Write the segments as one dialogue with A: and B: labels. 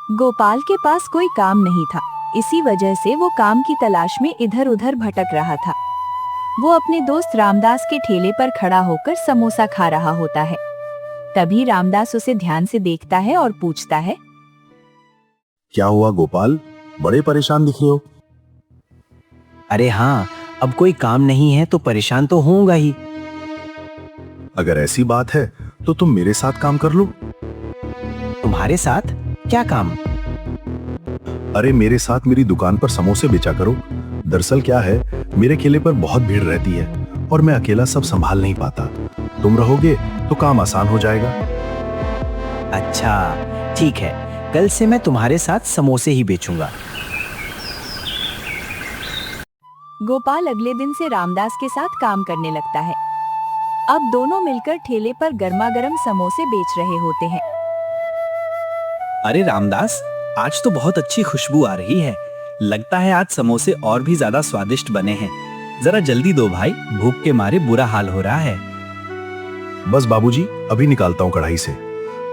A: गोपाल के पास कोई काम नहीं था, इसी वजह से वो काम की तलाश में इधर उधर भटक रहा था। वो अपने दोस्त रामदास के ठेले पर खड़ा होकर समोसा खा रहा होता है। तभी रामदास उसे ध्यान से देखता है और पूछता है,
B: क्या हुआ गोपाल, बड़े परेशान दिख रहे हो?
C: अरे हाँ, अब कोई काम नहीं है तो परेशान तो होऊंगा ही।
B: अगर ऐसी बात है तो तुम मेरे साथ काम कर लो।
C: तुम्हारे साथ? क्या काम?
B: अरे मेरे साथ मेरी दुकान पर समोसे बेचा करो। दरअसल क्या है, मेरे ठेले पर बहुत भीड़ रहती है और मैं अकेला सब संभाल नहीं पाता। तुम रहोगे तो काम आसान हो जाएगा।
C: अच्छा ठीक है, कल से मैं तुम्हारे साथ समोसे ही बेचूंगा।
A: गोपाल अगले दिन से रामदास के साथ काम करने लगता है। अब दोनों मिलकर ठेले पर गर्मा गर्म समोसे बेच रहे होते हैं।
D: अरे रामदास, आज तो बहुत अच्छी खुशबू आ रही है। लगता है आज समोसे और भी ज्यादा स्वादिष्ट बने हैं। जरा जल्दी दो भाई, भूख के मारे बुरा हाल हो रहा है।
B: बस बाबूजी, अभी निकालता हूँ कढ़ाई से।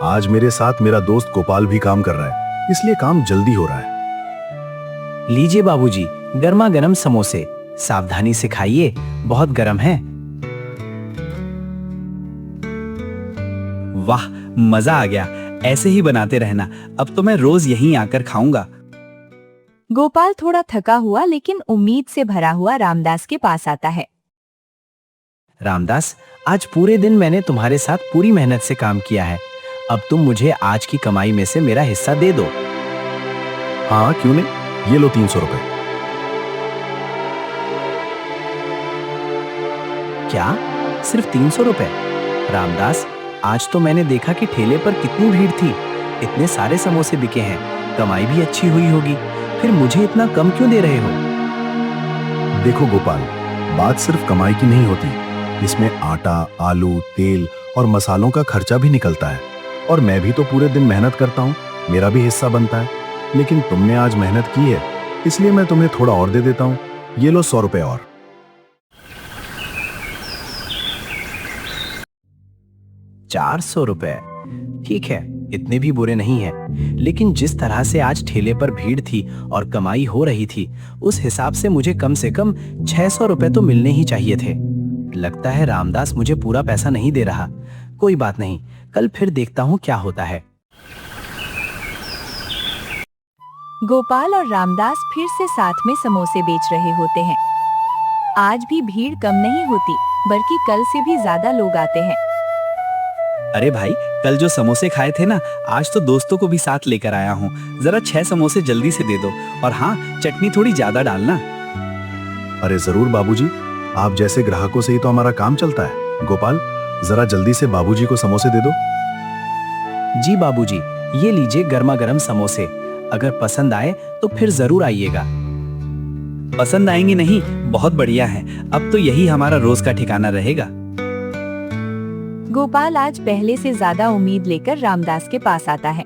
B: आज मेरे साथ मेरा दोस्त गोपाल भी काम कर रहा है, इसलिए काम जल्दी हो रहा है।
C: लीजिए बाबूजी, गर्मा गर्म समोसे। सावधानी से खाइए, बहुत गर्म है।
D: वाह, मजा आ गया। ऐसे ही बनाते रहना, अब तो मैं रोज यहीं आकर खाऊंगा।
A: गोपाल थोड़ा थका हुआ लेकिन उम्मीद से भरा हुआ रामदास के पास आता है।
C: रामदास, आज पूरे दिन मैंने तुम्हारे साथ पूरी मेहनत से काम किया है। अब तुम मुझे आज की कमाई में से मेरा हिस्सा दे दो।
B: हाँ क्यों नहीं, ये लो 300 रुपए।
C: क्या? सिर्फ 300 रुपए? रामदास, आज तो मैंने देखा कि ठेले पर कितनी भीड़ थी। इतने सारे समोसे बिके हैं, कमाई भी अच्छी हुई होगी, फिर मुझे इतना कम क्यों दे रहे हो?
B: देखो गोपाल, बात सिर्फ कमाई की नहीं होती। इसमें आटा, आलू, तेल और मसालों का खर्चा भी निकलता है। और मैं भी तो पूरे दिन मेहनत करता हूँ, मेरा भी हिस्सा बनता है। लेकिन तुमने आज मेहनत की है, इसलिए मैं तुम्हें थोड़ा और दे देता हूँ। ये लो 100 रुपए और।
C: 400 रुपए? ठीक है, इतने भी बुरे नहीं हैं। लेकिन जिस तरह से आज ठेले पर भीड़ थी और कमाई हो रही थी, उस हिसाब से कम 600 रुपए तो मिलने ही चाहिए थे। लगता है रामदास मुझे पूरा पैसा नहीं दे रहा। कोई बात नहीं, कल फिर देखता हूँ क्या होता है।
A: गोपाल और रामदास फिर से साथ में समोसे बेच रहे होते हैं। आज भी भीड़ कम नहीं होती, बल्कि कल से भी ज्यादा लोग आते हैं।
D: अरे भाई, कल जो समोसे खाए थे ना, आज तो दोस्तों को भी साथ लेकर आया हूँ। जरा 6 समोसे जल्दी से दे दो, और हाँ, चटनी थोड़ी ज्यादा डालना।
B: अरे जरूर बाबूजी, आप जैसे ग्राहकों से ही तो हमारा काम चलता है। गोपाल, जरा जल्दी से बाबूजी को समोसे दे दो।
C: जी बाबूजी, ये लीजिए गर्मा गर्म समोसे। अगर पसंद आए तो फिर जरूर आइएगा।
D: पसंद आएंगे नहीं, बहुत बढ़िया है। अब तो यही हमारा रोज का ठिकाना रहेगा।
A: गोपाल आज पहले से ज्यादा उम्मीद लेकर रामदास के पास आता है।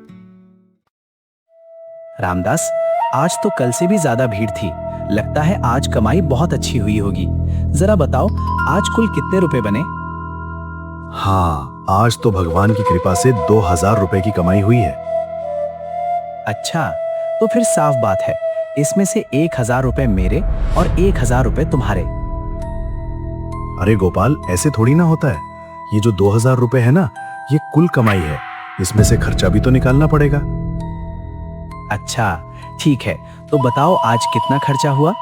C: रामदास, आज तो कल से भी ज्यादा भीड़ थी। लगता है आज कमाई बहुत अच्छी हुई होगी। जरा बताओ, आज कुल कितने रुपए बने?
B: हाँ, आज तो भगवान की कृपा से 2000 रुपए की कमाई हुई है।
C: अच्छा, तो फिर साफ बात है, इसमें से 1000 रुपए मेरे और 1000 रुपए तुम्हारे।
B: अरे गोपाल, ऐसे थोड़ी ना होता है। ये जो 2000 रुपए है ना, ये कुल कमाई है। इसमें से खर्चा भी तो निकालना पड़ेगा।
C: अच्छा ठीक है, तो बताओ आज कितना खर्चा हुआ?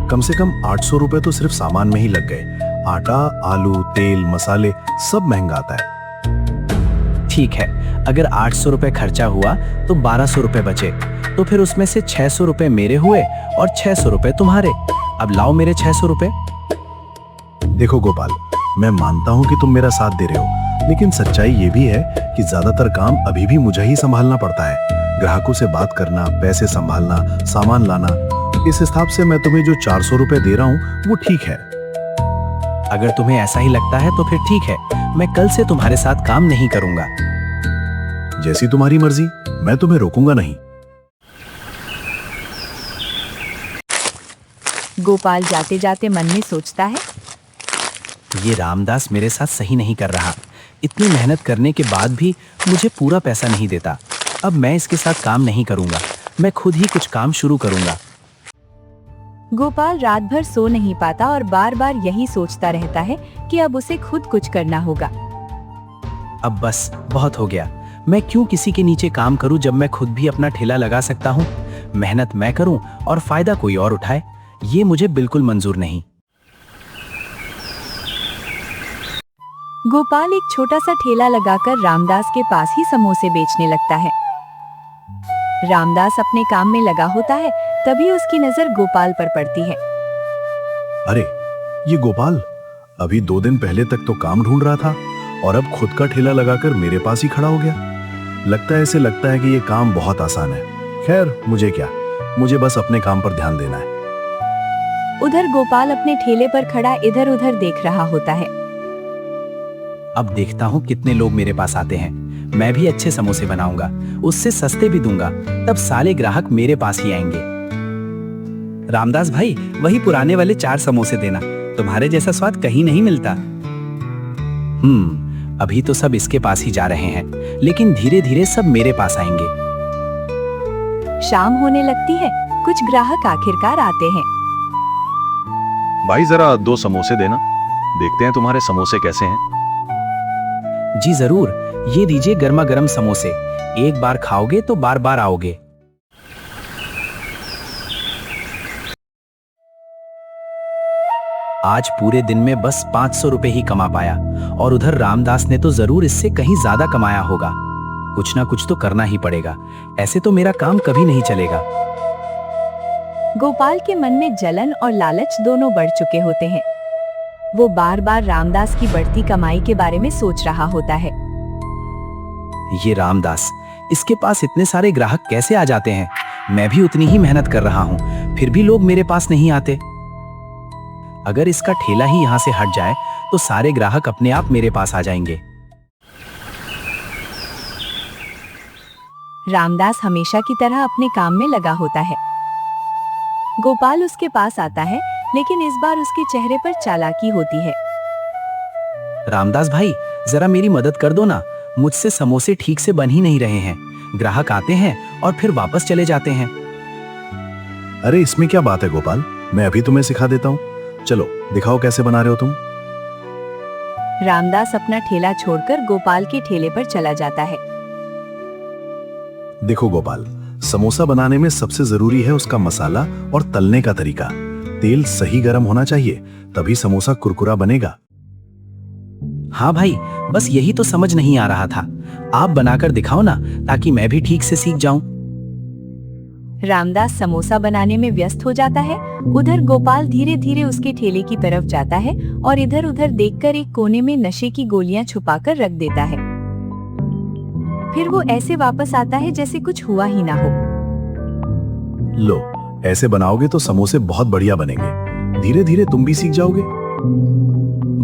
B: कम से कम 800 रुपए तो सिर्फ सामान में ही लग गए। आटा, आलू, तेल, मसाले सब महंगा आता है।
C: ठीक है, अगर 800 रुपए खर्चा हुआ तो 1200 रुपए बचे। तो फिर उसमें से 600 रुपए मेरे हुए और 600 रुपए तुम्हारे। अब लाओ मेरे 600 रुपए।
B: देखो गोपाल, मैं मानता हूँ कि तुम मेरा साथ दे रहे हो, लेकिन सच्चाई ये भी है कि ज्यादातर काम अभी भी मुझे ही संभालना पड़ता है। ग्राहकों से बात करना, पैसे संभालना, सामान लाना। इस हिसाब से मैं तुम्हें जो 400 रुपए दे रहा हूँ वो ठीक है।
C: अगर तुम्हें ऐसा ही लगता है तो फिर ठीक है, मैं कल से तुम्हारे साथ काम नहीं करूंगा।
B: जैसी तुम्हारी मर्जी, मैं तुम्हें रोकूंगा नहीं।
A: गोपाल जाते जाते मन में सोचता है,
C: ये रामदास मेरे साथ सही नहीं कर रहा। इतनी मेहनत करने के बाद भी मुझे पूरा पैसा नहीं देता। अब मैं इसके साथ काम नहीं करूंगा, मैं खुद ही कुछ काम शुरू करूंगा।
A: गोपाल रात भर सो नहीं पाता और बार बार यही सोचता रहता है कि अब उसे खुद कुछ करना होगा।
C: अब बस बहुत हो गया, मैं क्यों किसी के नीचे काम करूं जब मैं खुद भी अपना ठेला लगा सकता हूं। मेहनत मैं करूं और फायदा कोई और उठाए, ये मुझे बिल्कुल मंजूर नहीं।
A: गोपाल एक छोटा सा ठेला लगाकर रामदास के पास ही समोसे बेचने लगता है। रामदास अपने काम में लगा होता है, तभी उसकी नजर गोपाल पर पड़ती है।
B: अरे ये गोपाल अभी 2 दिन पहले तक तो काम ढूंढ रहा था और अब खुद का ठेला लगाकर मेरे पास ही खड़ा हो गया। ऐसे लगता है कि ये काम बहुत आसान है। खैर मुझे क्या, मुझे बस अपने काम पर ध्यान देना है।
A: उधर गोपाल अपने ठेले पर खड़ा इधर उधर देख रहा होता है।
C: अब देखता हूँ कितने लोग मेरे पास आते हैं, मैं भी अच्छे समोसे बनाऊंगा, उससे सस्ते भी दूंगा, तब सारे ग्राहक मेरे पास ही आएंगे।
D: रामदास भाई, वही पुराने वाले 4 समोसे देना, तुम्हारे जैसा स्वाद कहीं नहीं मिलता।
C: अभी तो सब इसके पास ही जा रहे हैं, लेकिन धीरे धीरे सब मेरे पास आएंगे।
A: शाम होने लगती है, कुछ ग्राहक आखिरकार आते हैं।
E: भाई जरा 2 समोसे देना, देखते हैं तुम्हारे समोसे कैसे हैं।
C: जी जरूर, ये दीजिए गर्मा गर्म समोसे, एक बार खाओगे तो बार बार आओगे। आज पूरे दिन में बस 500 रुपए ही कमा पाया, और उधर रामदास ने तो जरूर इससे कहीं ज्यादा कमाया होगा। कुछ ना कुछ तो करना ही पड़ेगा, ऐसे तो मेरा काम कभी नहीं चलेगा।
A: गोपाल के मन में जलन और लालच दोनों बढ़ चुके होते हैं। वो बार बार रामदास की बढ़ती कमाई के बारे में सोच रहा होता है।
C: ये रामदास, इसके पास इतने सारे ग्राहक कैसे आ जाते हैं? मैं भी उतनी ही मेहनत कर रहा हूँ, फिर भी लोग मेरे पास नहीं आते। अगर इसका ठेला ही यहाँ से हट जाए तो सारे ग्राहक अपने आप मेरे पास आ जाएंगे।
A: रामदास हमेशा की तरह अपने काम में लगा होता है। गोपाल उसके पास आता है, लेकिन इस बार उसके चेहरे पर चालाकी होती है।
C: रामदास भाई, जरा मेरी मदद कर दो ना, मुझसे समोसे ठीक से बन ही नहीं रहे हैं। ग्राहक आते हैं और फिर वापस चले जाते हैं।
B: अरे इसमें क्या बात है गोपाल, मैं अभी तुम्हें सिखा देता हूँ। चलो दिखाओ कैसे बना रहे हो तुम।
A: रामदास अपना ठेला छोड़कर गोपाल के ठेले पर चला जाता है।
B: देखो गोपाल, समोसा बनाने में सबसे जरूरी है उसका मसाला और तलने का तरीका। तेल सही गर्म होना चाहिए, तभी समोसा कुरकुरा बनेगा।
C: हाँ भाई, बस यही तो समझ नहीं आ रहा था। आप बनाकर दिखाओ ना, ताकि मैं भी ठीक से सीख जाऊं।
A: रामदास समोसा बनाने में व्यस्त हो जाता है। उधर गोपाल धीरे धीरे उसके ठेले की तरफ जाता है और इधर उधर देखकर एक कोने में नशे की गोलियां छुपाकर रख देता है। फिर वो ऐसे वापस आता है जैसे कुछ हुआ ही ना हो।
B: लो, ऐसे बनाओगे तो समोसे बहुत बढ़िया बनेंगे। धीरे धीरे तुम भी सीख जाओगे।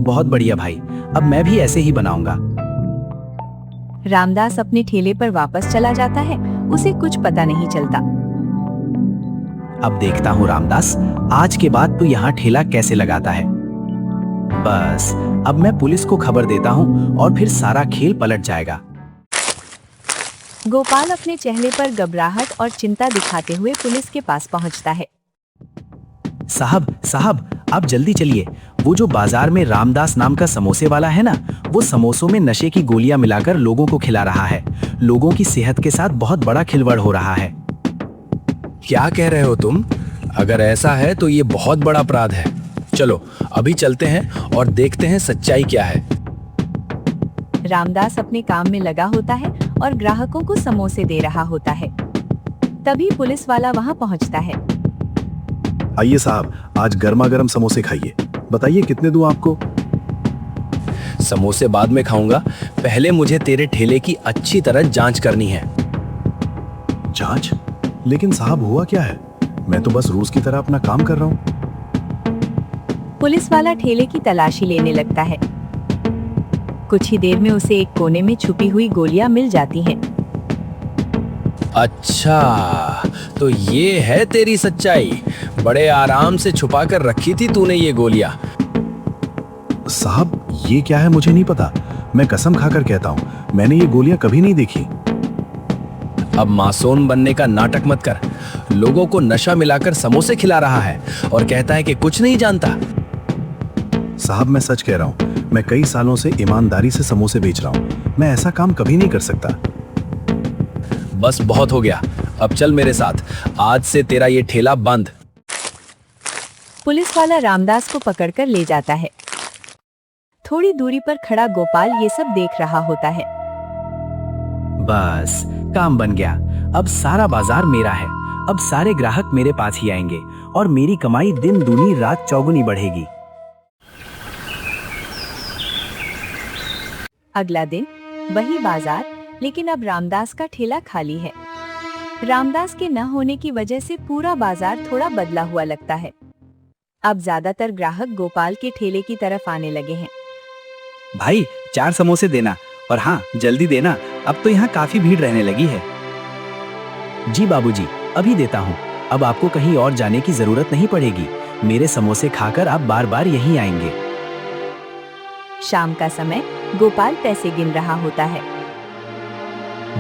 C: बहुत बढ़िया भाई, अब मैं भी ऐसे ही बनाऊंगा।
A: रामदास अपने ठेले पर वापस चला जाता है, उसे कुछ पता नहीं चलता।
C: अब देखता हूँ रामदास, आज के बाद तू यहाँ ठेला कैसे लगाता है। बस अब मैं पुलिस को खबर देता हूँ और फिर सारा खेल पलट जाएगा।
A: गोपाल अपने चेहरे पर घबराहट और चिंता दिखाते हुए पुलिस के पास पहुंचता है।
C: साहब, आप जल्दी चलिए। वो जो बाजार में रामदास नाम का समोसे वाला है ना, वो समोसों में नशे की गोलियां मिलाकर लोगों को खिला रहा है। लोगों की सेहत के साथ बहुत बड़ा खिलवाड़ हो रहा है।
F: क्या कह रहे हो तुम? अगर ऐसा है तो ये बहुत बड़ा अपराध है। चलो अभी चलते हैं और देखते हैं सच्चाई क्या है।
A: रामदास अपने काम में लगा होता है और ग्राहकों को समोसे दे रहा होता है। तभी पुलिस वाला वहां पहुंचता है।
B: आइए साहब, आज गर्मा गर्म समोसे खाइए। बताइए कितने दूं आपको?
F: समोसे बाद में खाऊंगा, पहले मुझे तेरे ठेले की अच्छी तरह जांच करनी है।
B: जांच? लेकिन साहब हुआ क्या है? मैं तो बस रोज की तरह अपना काम कर रहा हूँ।
A: पुलिस वाला ठेले की तलाशी लेने लगता है। कुछ ही देर में उसे एक कोने में छुपी हुई गोलियां मिल जाती हैं।
F: अच्छा, तो ये है तेरी सच्चाई। बड़े आराम से छुपा कर रखी थी तूने ये गोलियां।
B: साहब ये क्या है मुझे नहीं पता। मैं कसम खाकर कहता हूँ, मैंने ये गोलियां कभी नहीं देखी।
F: अब मासूम बनने का नाटक मत कर। लोगों को नशा मिलाकर समोसे खिला रहा है और कहता है कि कुछ नहीं जानता।
B: साहब मैं सच कह रहा हूँ, मैं कई सालों से ईमानदारी से समोसे बेच रहा हूँ। मैं ऐसा काम कभी नहीं कर सकता।
F: बस बहुत हो गया, अब चल मेरे साथ। आज से तेरा ये ठेला बंद।
A: पुलिस वाला रामदास को पकड़कर ले जाता है। थोड़ी दूरी पर खड़ा गोपाल ये सब देख रहा होता है।
C: बस काम बन गया। अब सारा बाजार मेरा है। अब सारे ग्राहक मेरे पास ही आएंगे और मेरी कमाई दिन दूनी रात चौगुनी बढ़ेगी।
A: अगला दिन वही बाजार, लेकिन अब रामदास का ठेला खाली है। रामदास के न होने की वजह से पूरा बाजार थोड़ा बदला हुआ लगता है। अब ज्यादातर ग्राहक गोपाल के ठेले की तरफ आने लगे हैं।
D: भाई 4 समोसे देना, और हाँ जल्दी देना, अब तो यहाँ काफी भीड़ रहने लगी है।
C: जी बाबूजी, अभी देता हूँ। अब आपको कहीं और जाने की जरूरत नहीं पड़ेगी। मेरे समोसे खाकर आप बार बार यहीं आएंगे।
A: शाम का समय गोपाल पैसे गिन रहा होता है।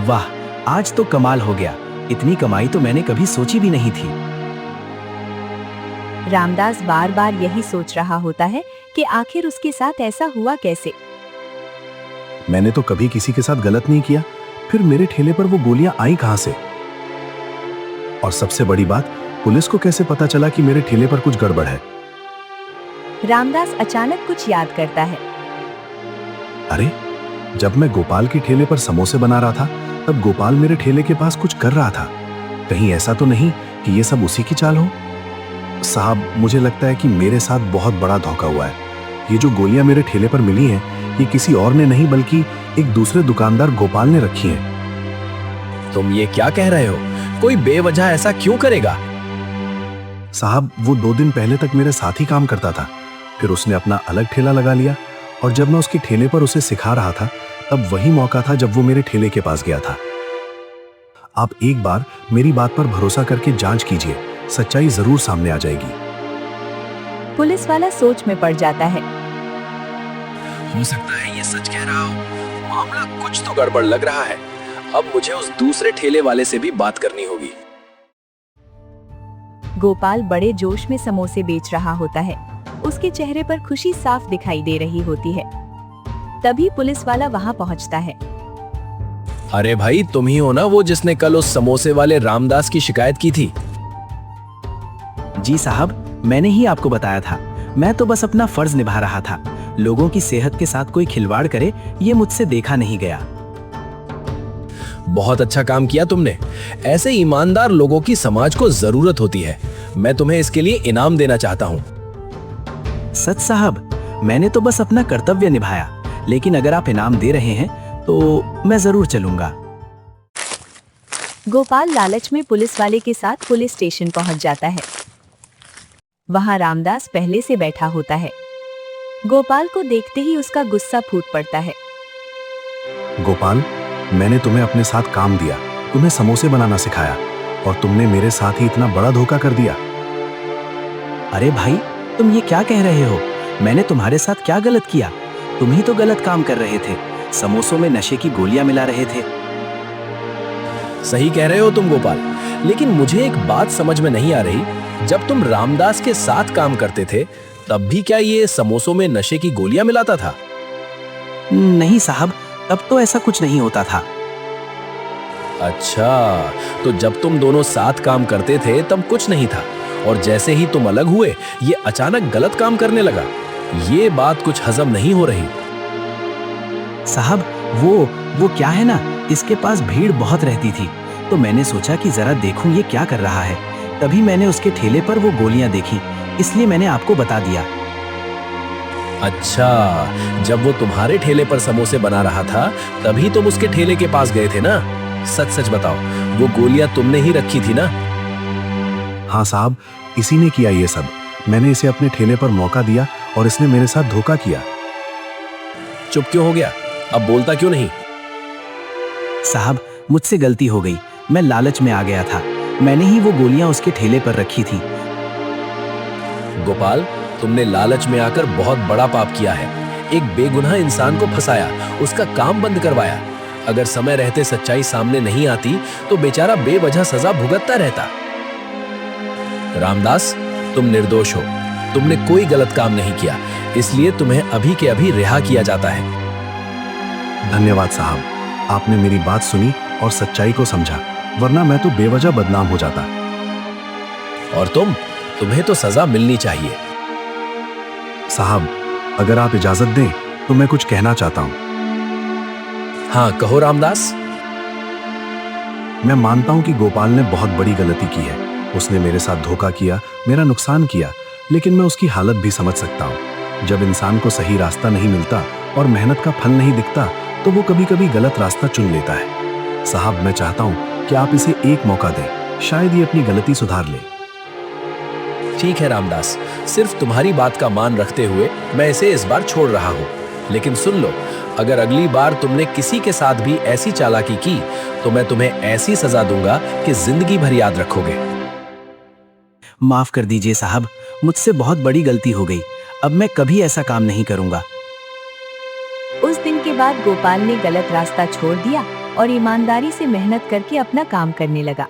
C: वाह, आज तो कमाल हो गया। इतनी कमाई तो मैंने कभी सोची भी नहीं थी।
A: रामदास बार बार यही सोच रहा होता है कि आखिर उसके साथ ऐसा हुआ कैसे।
B: मैंने तो कभी किसी के साथ गलत नहीं किया, फिर मेरे ठेले पर वो गोलियां आई कहां से? और सबसे बड़ी बात, पुलिस को कैसे पता चला कि मेरे ठेले पर कुछ गड़बड़ है?
A: रामदास अचानक कुछ याद करता है।
B: अरे, जब मैं गोपाल के ठेले पर समोसे बना रहा था, तब गोपाल मेरे ठेले के पास कुछ कर रहा था। कहीं ऐसा तो नहीं कि ये सब उसी की चाल हो? साहब, मुझे लगता है कि मेरे साथ बहुत बड़ा धोखा हुआ है। ये जो गोलियां मेरे ठेले पर मिली हैं, ये किसी और ने नहीं बल्कि एक दूसरे दुकानदार गोपाल ने रखी हैं।
F: तुम ये क्या कह रहे हो? कोई बेवजह ऐसा क्यों करेगा?
B: साहब, वो 2 दिन पहले तक मेरे साथ ही काम करता था, फिर उसने अपना अलग ठेला लगा लिया, और जब मैं उसके ठेले पर उसे सिखा रहा था, तब वही मौका था जब वो मेरे ठेले के पास गया था। आप एक बार मेरी बात पर भरोसा करके जांच कीजिए, सच्चाई जरूर सामने आ जाएगी।
A: पुलिस वाला सोच में पड़ जाता है।
F: हो सकता है ये सच कह रहा हो। मामला कुछ तो गड़बड़ लग रहा है। अब मुझे उस दूसरे ठेले वाले से भी बात करनी होगी।
A: गोपाल बड़े जोश में समोसे बेच रहा होता है। उसके चेहरे पर खुशी साफ दिखाई दे रही होती है। तभी पुलिस वाला वहां पहुंचता है।
F: अरे भाई, तुम ही हो ना वो जिसने कल उस समोसे वाले रामदास की शिकायत की थी?
C: जी साहब, मैंने ही आपको बताया था। मैं तो बस अपना फर्ज निभा रहा था। लोगों की सेहत के साथ कोई खिलवाड़ करे, ये मुझसे देखा नहीं गया।
F: बहुत अच्छा काम किया तुमने। ऐसे ईमानदार लोगों की समाज को जरूरत होती है। मैं तुम्हें इसके लिए इनाम देना चाहता हूँ।
C: सच साहब, मैंने तो बस अपना कर्तव्य निभाया, लेकिन अगर आप इनाम दे रहे हैं तो मैं जरूर चलूंगा।
A: गोपाल लालच में पुलिस वाले के साथ पुलिस स्टेशन पहुंच जाता है। वहां रामदास पहले से बैठा होता है। गोपाल को देखते ही उसका गुस्सा फूट पड़ता है।
B: गोपाल, मैंने तुम्हें अपने साथ काम दिया, तुम्हें समोसे बनाना सिखाया, और तुमने मेरे साथ ही इतना बड़ा धोखा कर दिया।
C: अरे भाई, तुम ये क्या कह रहे हो? मैंने तुम्हारे साथ क्या गलत किया? तुम ही तो गलत काम कर रहे थे। समोसों में नशे की गोलियां मिला रहे थे।
F: सही कह रहे हो तुम गोपाल, लेकिन मुझे एक बात समझ में नहीं आ रही। जब तुम रामदास के साथ काम करते थे, तब भी क्या ये समोसों में नशे की गोलियां मिलाता था?
C: नहीं साहब, तब तो ऐसा कुछ नहीं होता था।
F: अच्छा, तो जब तुम दोनों साथ काम करते थे तब कुछ नहीं था, और जैसे ही तुम अलग हुए, ये अचानक गलत काम करने लगा। ये बात कुछ हजम नहीं हो रही।
C: साहब, वो क्या है ना, इसके पास भीड़ बहुत रहती थी, तो मैंने सोचा कि जरा देखूं ये क्या कर रहा है। तभी मैंने उसके ठेले पर वो गोलियां देखी, इसलिए मैंने आपको बता दिया।
F: अच्छा, जब वो तुम्हारे ठेले पर समोसे बना रहा था, तभी तुम उसके ठेले के पास गए थे ना? सच सच बताओ, वो गोलियां तुमने ही रखी थी ना?
B: हाँ साहब, इसी ने किया ये सब। मैंने इसे अपने ठेले पर मौका दिया और इसने मेरे साथ धोखा किया।
F: चुप क्यों हो गया? अब बोलता क्यों नहीं?
C: साहब, मुझसे गलती हो गई। मैं लालच में आ गया था। मैंने ही वो गोलियां उसके ठेले पर रखी थी।
F: गोपाल, तुमने लालच में आकर बहुत बड़ा पाप किया है। एक बेगुनाह इंसान को फंसाया, उसका काम बंद करवाया। अगर समय रहते सच्चाई सामने नहीं आती तो बेचारा बेवजह सजा भुगतता रहता। रामदास, तुम निर्दोष हो, तुमने कोई गलत काम नहीं किया, इसलिए तुम्हें अभी के अभी रिहा किया जाता है।
B: धन्यवाद साहब, आपने मेरी बात सुनी और सच्चाई को समझा, वरना मैं तो बेवजह बदनाम हो जाता।
F: और तुम्हें तो सजा मिलनी चाहिए।
B: साहब, अगर आप इजाजत दें तो मैं कुछ कहना चाहता हूं।
F: हाँ, कहो रामदास।
B: मैं मानता हूं कि गोपाल ने बहुत बड़ी गलती की है। उसने मेरे साथ धोखा किया, मेरा नुकसान किया, लेकिन मैं उसकी हालत भी समझ सकता हूं। जब इंसान को सही रास्ता नहीं मिलता और मेहनत का फल नहीं दिखता तो वो कभी कभी गलत रास्ता चुन लेता है। साहब, मैं चाहता हूं कि आप इसे एक मौका दें, शायद ये अपनी गलती सुधार ले।
F: ठीक है रामदास, सिर्फ तुम्हारी बात का मान रखते हुए मैं इसे इस बार छोड़ रहा हूं। लेकिन सुन लो, अगर अगली बार तुमने किसी के साथ भी ऐसी चालाकी की तो मैं तुम्हें ऐसी सजा दूंगा कि जिंदगी भर याद रखोगे।
C: माफ कर दीजिए साहब, मुझसे बहुत बड़ी गलती हो गई। अब मैं कभी ऐसा काम नहीं करूंगा।
A: उस दिन के बाद गोपाल ने गलत रास्ता छोड़ दिया और ईमानदारी से मेहनत करके अपना काम करने लगा।